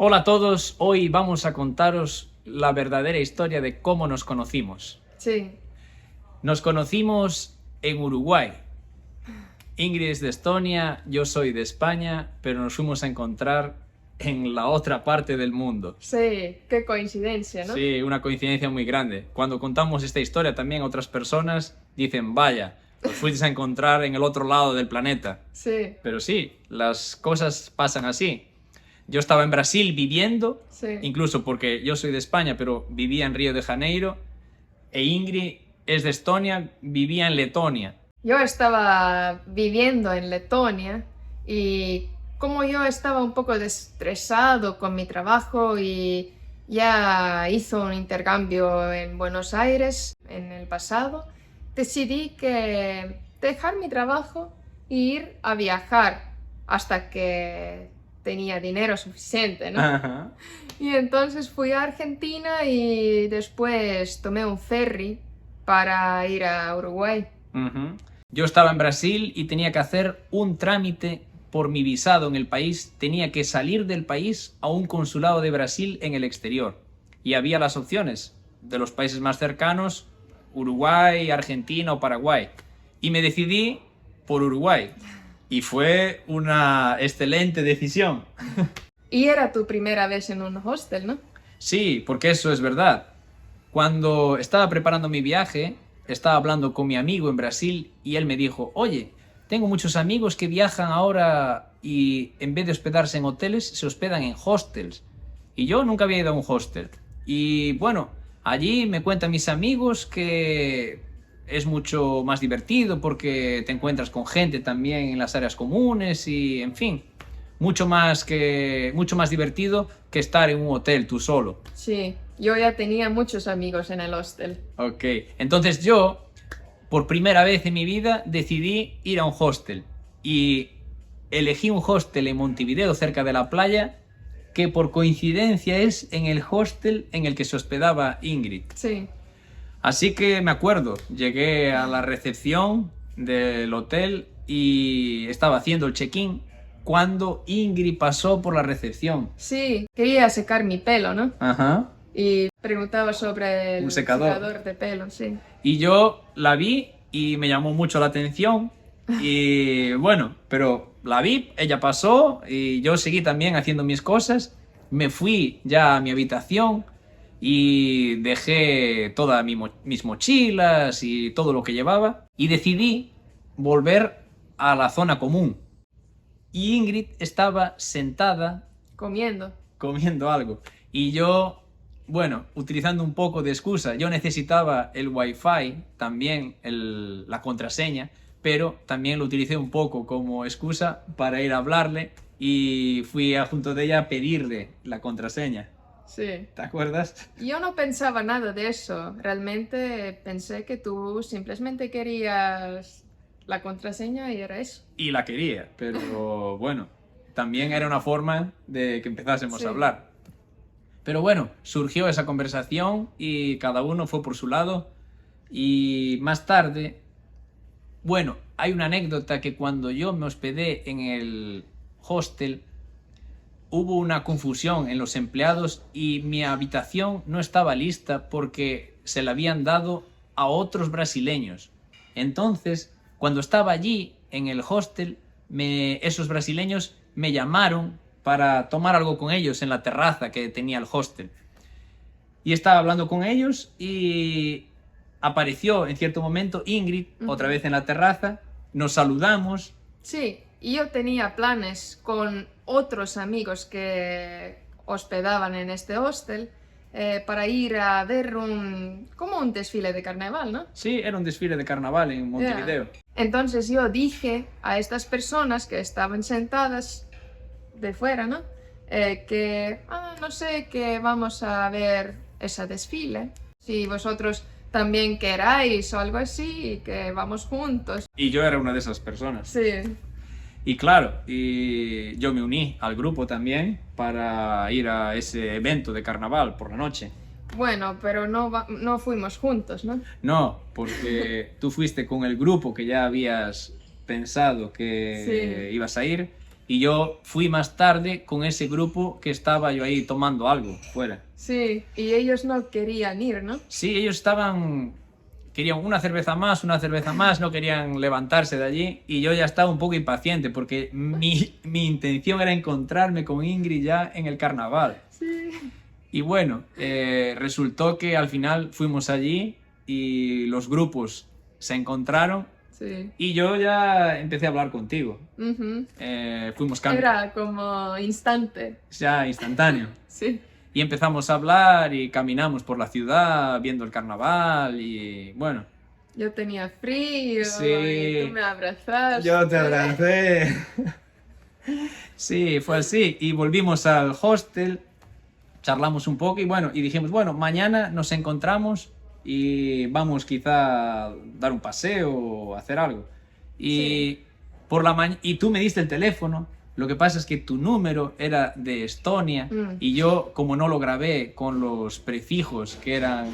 Hola a todos, hoy vamos a contaros la verdadera historia de cómo nos conocimos. Sí, Nos conocimos en Uruguay. Ingrid es de Estonia, yo soy de España, pero nos fuimos a encontrar en la otra parte del mundo. sí, qué coincidencia, ¿no? Sí, una coincidencia muy grande. Cuando contamos esta historia también a otras personas dicen, vaya, os fuisteis a encontrar en el otro lado del planeta. Sí, Pero sí, las cosas pasan así. Yo estaba en Brasil viviendo, sí. incluso porque yo soy de España, pero vivía en Río de Janeiro, e Ingrid es de Estonia, vivía en Letonia. Yo estaba viviendo en Letonia y como yo estaba un poco estresado con mi trabajo y ya hizo un intercambio en Buenos Aires en el pasado, decidí que dejar mi trabajo e ir a viajar hasta que tenía dinero suficiente, ¿no? Ajá. Y entonces fui a Argentina y después tomé un ferry para ir a Uruguay. Ujú. Yo estaba en Brasil y tenía que hacer un trámite por mi visado en el país. Tenía que salir del país a un consulado de Brasil en el exterior. Y había las opciones de los países más cercanos, Uruguay, Argentina o Paraguay. Y me decidí por Uruguay. Y fue una excelente decisión. Y era tu primera vez en un hostel, ¿no? Sí, porque eso es verdad. Cuando estaba preparando mi viaje, estaba hablando con mi amigo en Brasil y él me dijo, oye, tengo muchos amigos que viajan ahora y en vez de hospedarse en hoteles, se hospedan en hostels. Y yo nunca había ido a un hostel. Y bueno, allí me cuentan mis amigos que es mucho más divertido porque te encuentras con gente también en las áreas comunes y, en fin, mucho más divertido que estar en un hotel tú solo. Sí, yo ya tenía muchos amigos en el hostel. Ok, entonces yo, por primera vez en mi vida, decidí ir a un hostel. Y elegí un hostel en Montevideo, cerca de la playa, que por coincidencia es en el hostel en el que se hospedaba Ingrid. Sí, Así que me acuerdo, llegué a la recepción del hotel y estaba haciendo el check-in cuando Ingrid pasó por la recepción. sí, quería secar mi pelo, ¿no? Ajá. Y preguntaba sobre el Un secador. secador de pelo, sí. Y yo la vi y me llamó mucho la atención. Y bueno, pero la vi, ella pasó y yo seguí también haciendo mis cosas. Me fui ya a mi habitación y dejé todas mis mochilas y todo lo que llevaba. Y decidí volver a la zona común. Y Ingrid estaba sentada Comiendo. comiendo algo. Y yo, bueno, utilizando un poco de excusa, yo necesitaba el wifi, también la contraseña, pero también lo utilicé un poco como excusa para ir a hablarle y fui junto de ella a pedirle la contraseña. Sí. ¿Te acuerdas? Yo no pensaba nada de eso. Realmente pensé que tú simplemente querías la contraseña y era eso. Y la quería, pero bueno, también era una forma de que empezásemos Sí. a hablar. Pero bueno, surgió esa conversación y cada uno fue por su lado. Y más tarde, bueno, hay una anécdota que cuando yo me hospedé en el hostel, hubo una confusión en los empleados y mi habitación no estaba lista porque se la habían dado a otros brasileños. Entonces, cuando estaba allí en el hostel, esos brasileños me llamaron para tomar algo con ellos en la terraza que tenía el hostel. Y estaba hablando con ellos y apareció en cierto momento Ingrid, otra vez en la terraza, nos saludamos. Sí, y yo tenía planes con otros amigos que hospedaban en este hostel para ir a ver como un desfile de carnaval, ¿no? Sí, era un desfile de carnaval en Montevideo. Entonces yo dije a estas personas que estaban sentadas de fuera, ¿no? Que, no sé, que vamos a ver ese desfile. Si vosotros también queráis o algo así, que vamos juntos. Y yo era una de esas personas. Sí, Y claro, y yo me uní al grupo también para ir a ese evento de carnaval por la noche. bueno, pero no fuimos juntos, ¿no? No, porque tú fuiste con el grupo que ya habías pensado que Sí. ibas a ir Y yo fui más tarde con ese grupo que estaba yo ahí tomando algo fuera. Sí, y ellos no querían ir, ¿no? Sí, ellos querían una cerveza más, no querían levantarse de allí y yo ya estaba un poco impaciente porque mi intención era encontrarme con Ingrid ya en el carnaval. Sí. Y bueno, resultó que al final fuimos allí y los grupos se encontraron Sí. y yo ya empecé a hablar contigo. Ujú. Fuimos Era como instante. ya instantáneo. Sí. Y empezamos a hablar y caminamos por la ciudad viendo el carnaval y bueno. Yo tenía frío Sí. y tú me abrazaste. Yo te abracé. Sí, fue así. Y volvimos al hostel, charlamos un poco y bueno, y dijimos, bueno, mañana nos encontramos y vamos quizá a dar un paseo o hacer algo. Y, Sí. y tú me diste el teléfono. Lo que pasa es que tu número era de Estonia y yo, como no lo grabé con los prefijos que eran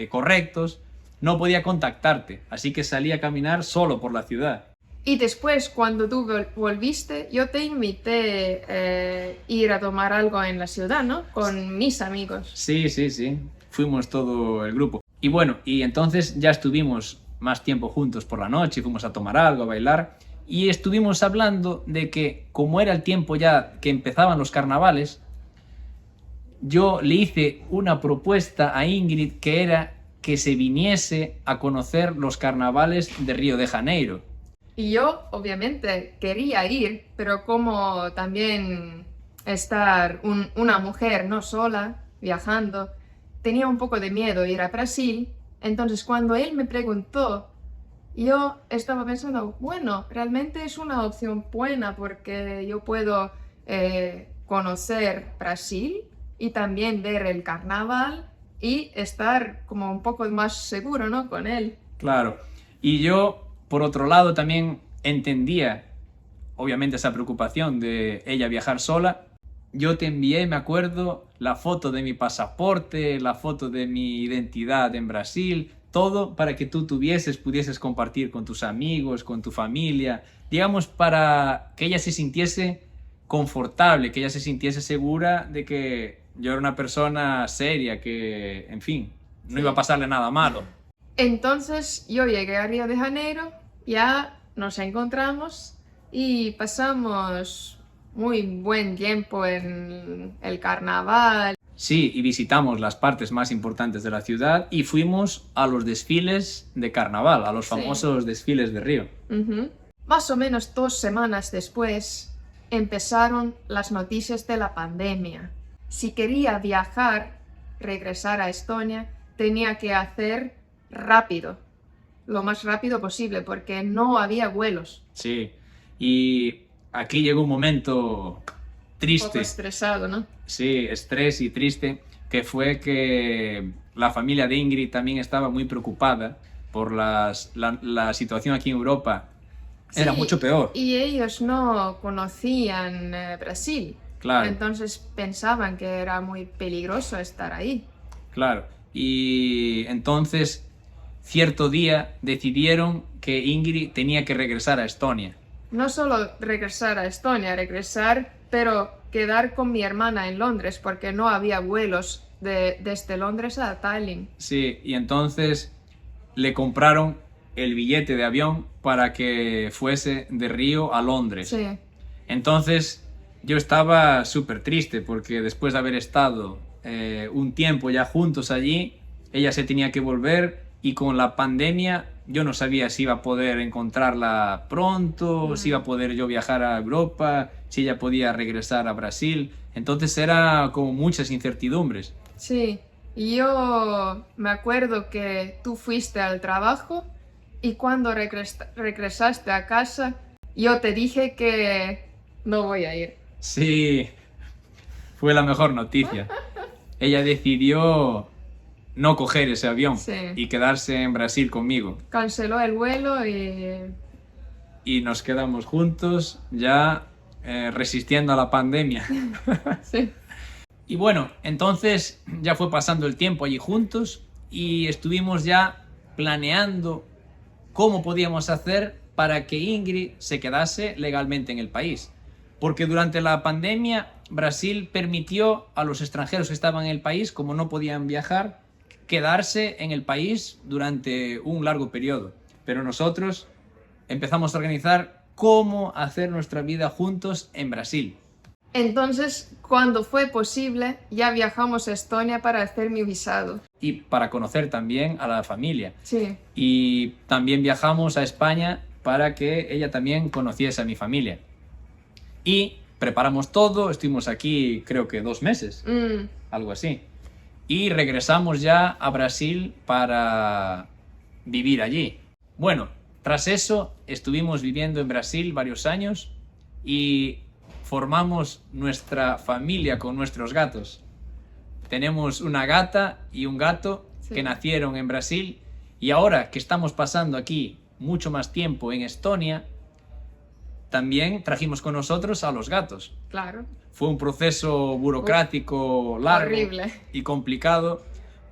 correctos, no podía contactarte. Así que salí a caminar solo por la ciudad. Y después, cuando tú volviste, yo te invité ir a tomar algo en la ciudad, ¿no? Con mis amigos. Sí, sí, sí. Fuimos todo el grupo. Y bueno, y entonces ya estuvimos más tiempo juntos por la noche, fuimos a tomar algo, a bailar. Y estuvimos hablando de que, como era el tiempo ya que empezaban los carnavales, yo le hice una propuesta a Ingrid que era que se viniese a conocer los carnavales de Río de Janeiro. Y yo, obviamente, quería ir, pero como también estar una mujer no sola, viajando, tenía un poco de miedo ir a Brasil. Entonces, cuando él me preguntó, yo estaba pensando, bueno, realmente es una opción buena porque yo puedo conocer Brasil y también ver el carnaval y estar como un poco más seguro, ¿no? Con él. Claro. Y yo, por otro lado, también entendía, obviamente, esa preocupación de ella viajar sola. Yo te envié, me acuerdo, la foto de mi pasaporte, la foto de mi identidad en Brasil, todo para que tú pudieses compartir con tus amigos, con tu familia, digamos, para que ella se sintiese confortable, que ella se sintiese segura de que yo era una persona seria, que, en fin, no iba a pasarle nada malo. Entonces yo llegué a Río de Janeiro, ya nos encontramos y pasamos muy buen tiempo en el carnaval. Sí, y visitamos las partes más importantes de la ciudad y fuimos a los desfiles de carnaval, a los famosos desfiles de Río. Más o menos 2 semanas después empezaron las noticias de la pandemia. Si quería viajar, regresar a Estonia, tenía que hacer rápido, lo más rápido posible, porque no había vuelos. Sí, y aquí llegó un momento triste. Un poco estresado, ¿no? Sí, estrés y triste, que fue que la familia de Ingrid también estaba muy preocupada por la situación aquí en Europa. Era mucho peor. Y ellos no conocían Brasil. Claro. Entonces pensaban que era muy peligroso estar ahí. Claro. Y entonces, cierto día, decidieron que Ingrid tenía que regresar a Estonia. No solo regresar a Estonia, pero quedar con mi hermana en Londres, porque no había vuelos desde Londres a Tallinn. Sí, y entonces le compraron el billete de avión para que fuese de Río a Londres. Sí. Entonces yo estaba súper triste porque después de haber estado un tiempo ya juntos allí, ella se tenía que volver y con la pandemia yo no sabía si iba a poder encontrarla pronto, si iba a poder yo viajar a Europa, si ella podía regresar a Brasil. Entonces era como muchas incertidumbres. Sí, y yo me acuerdo que tú fuiste al trabajo y cuando regresaste a casa, yo te dije que no voy a ir. Sí, fue la mejor noticia. Ella decidió no coger ese avión y quedarse en Brasil conmigo. Canceló el vuelo y nos quedamos juntos ya resistiendo a la pandemia. Sí. Y bueno, entonces ya fue pasando el tiempo allí juntos y estuvimos ya planeando cómo podíamos hacer para que Ingrid se quedase legalmente en el país. porque durante la pandemia Brasil permitió a los extranjeros que estaban en el país, como no podían viajar, quedarse en el país durante un largo periodo. Pero nosotros empezamos a organizar cómo hacer nuestra vida juntos en Brasil. Entonces, cuando fue posible, ya viajamos a Estonia para hacer mi visado. Y para conocer también a la familia. Sí. Y también viajamos a España para que ella también conociese a mi familia. Y preparamos todo, estuvimos aquí creo que 2 meses, algo así. Y regresamos ya a Brasil para vivir allí. Bueno, tras eso estuvimos viviendo en Brasil varios años y formamos nuestra familia con nuestros gatos. Tenemos una gata y un gato que nacieron en Brasil, y ahora que estamos pasando aquí mucho más tiempo en Estonia, también trajimos con nosotros a los gatos. Claro. Fue un proceso burocrático largo Horrible. y complicado,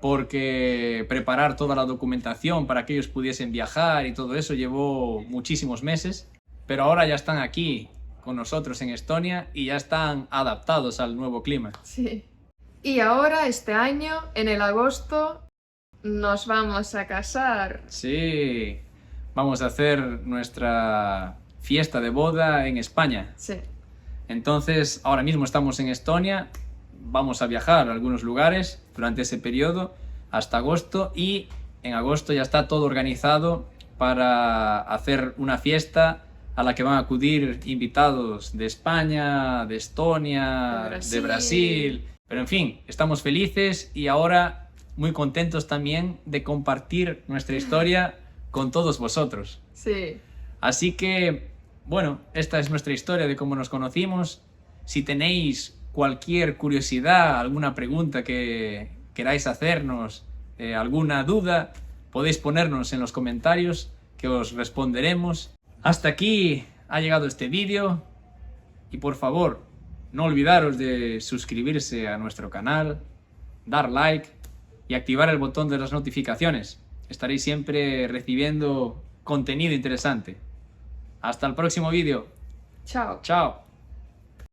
porque preparar toda la documentación para que ellos pudiesen viajar y todo eso llevó muchísimos meses, pero ahora ya están aquí con nosotros en Estonia y ya están adaptados al nuevo clima. Sí. Y ahora, este año, en el agosto, nos vamos a casar. Sí, vamos a hacer nuestra fiesta de boda en España. Sí. Entonces, ahora mismo estamos en Estonia, vamos a viajar a algunos lugares durante ese periodo hasta agosto, y en agosto ya está todo organizado para hacer una fiesta a la que van a acudir invitados de España, de Estonia, de Brasil. Pero en fin, estamos felices y ahora muy contentos también de compartir nuestra historia con todos vosotros. Sí. Así que, bueno, esta es nuestra historia de cómo nos conocimos. Si tenéis cualquier curiosidad, alguna pregunta que queráis hacernos, alguna duda, podéis ponernos en los comentarios que os responderemos. Hasta aquí ha llegado este vídeo y por favor, no olvidaros de suscribirse a nuestro canal, dar like y activar el botón de las notificaciones. Estaréis siempre recibiendo contenido interesante. Hasta el próximo vídeo. Chao. Chao.